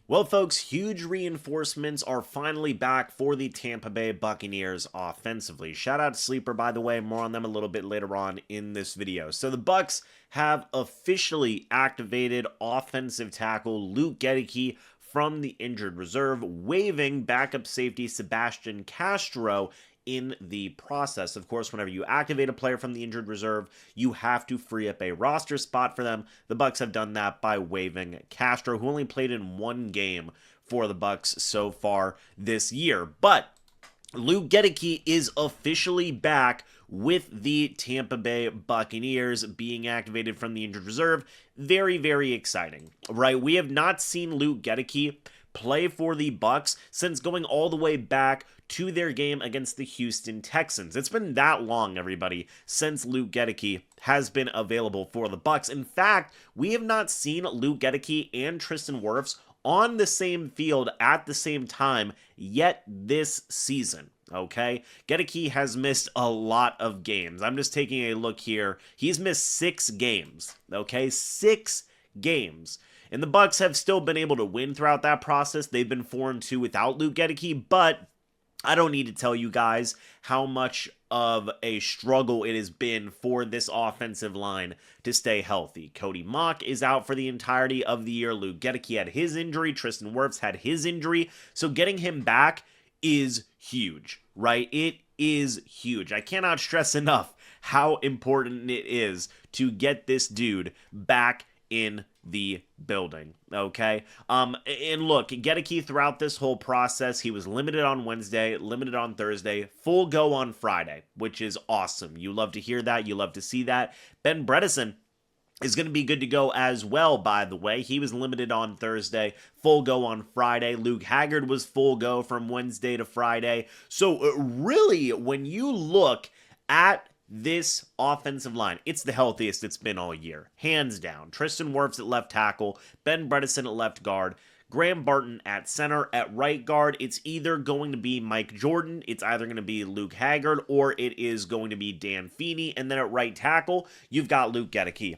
Well, folks, huge reinforcements are finally back for the Tampa Bay Buccaneers offensively. Shout out to Sleeper, by the way. More on them a little bit later on in this video. So the Bucs have officially activated offensive tackle Luke Goedeke from the injured reserve, waiving backup safety Sebastian Castro in the process. Of course, whenever you activate a player from the injured reserve, you have to free up a roster spot for them. The Bucs have done that by waiving Castro, who only played in one game for the Bucs so far this year. But Luke Goedeke is officially back with the Tampa Bay Buccaneers being activated from the injured reserve. Very, very exciting, right? We have not seen Luke Goedeke play for the Bucs since going all the way back to their game against the Houston Texans. It's been that long, everybody, since Luke Goedeke has been available for the Bucs. In fact, we have not seen Luke Goedeke and Tristan Wirfs on the same field at the same time yet this season. Okay, Goedeke has missed a lot of games. I'm just taking a look here. He's missed 6 games. Okay, 6 games. And the Bucs have still been able to win throughout that process. They've been 4-2 without Luke Goedeke, but I don't need to tell you guys how much of a struggle it has been for this offensive line to stay healthy. Cody Mock is out for the entirety of the year. Luke Goedeke had his injury. Tristan Wirfs had his injury. So getting him back is huge, right? It is huge. I cannot stress enough how important it is to get this dude back in the building, okay? And look, Goedeke throughout this whole process, he was limited on Wednesday, limited on Thursday, full go on Friday, which is awesome. You love to hear that. You love to see that. Ben Bredeson is going to be good to go as well, by the way. He was limited on Thursday, full go on Friday. Luke Haggard was full go from Wednesday to Friday. So really, when you look at this offensive line, it's the healthiest it's been all year, hands down. Tristan Wirfs at left tackle, Ben Bredeson at left guard, Graham Barton at center. At right guard, it's either going to be Mike Jordan, it's either going to be Luke Haggard, or it is going to be Dan Feeney. And then at right tackle, you've got Luke Goedeke.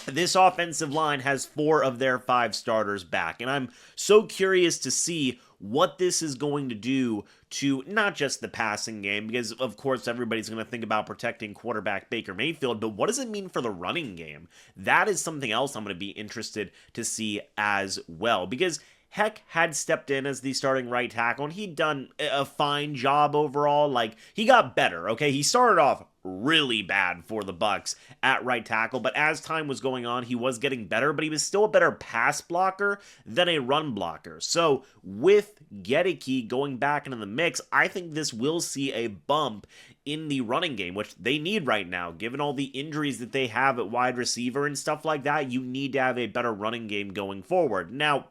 This offensive line has 4 of their 5 starters back, and I'm so curious to see what this is going to do to not just the passing game, because of course everybody's going to think about protecting quarterback Baker Mayfield, but what does it mean for the running game? That is something else I'm going to be interested to see as well, because Heck had stepped in as the starting right tackle, and he'd done a fine job overall. Like, he got better, okay? He started off really bad for the Bucs at right tackle, but as time was going on, he was getting better, but he was still a better pass blocker than a run blocker. So, with Goedeke going back into the mix, I think this will see a bump in the running game, which they need right now. Given all the injuries that they have at wide receiver and stuff like that, you need to have a better running game going forward. Now,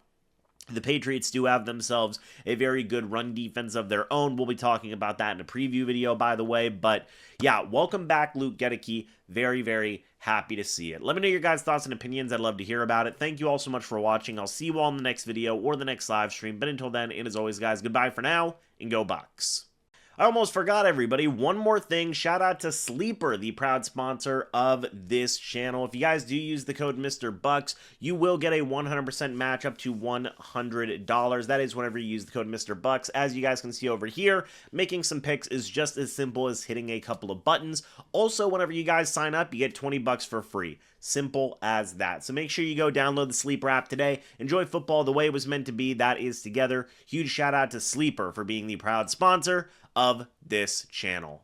the Patriots do have themselves a very good run defense of their own. We'll be talking about that in a preview video, by the way. But yeah, welcome back, Luke Goedeke. Very, very happy to see it. Let me know your guys' thoughts and opinions. I'd love to hear about it. Thank you all so much for watching. I'll see you all in the next video or the next live stream. But until then, and as always, guys, goodbye for now, and go Bucs. I almost forgot, everybody. One more thing. Shout out to Sleeper, the proud sponsor of this channel. If you guys do use the code MrBucs, you will get a 100% match up to $100. That is whenever you use the code MrBucs. As you guys can see over here, making some picks is just as simple as hitting a couple of buttons. Also, whenever you guys sign up, you get 20 bucks for free. Simple as that. So make sure you go download the Sleeper app today. Enjoy football the way it was meant to be. That is together. Huge shout out to Sleeper for being the proud sponsor of this channel.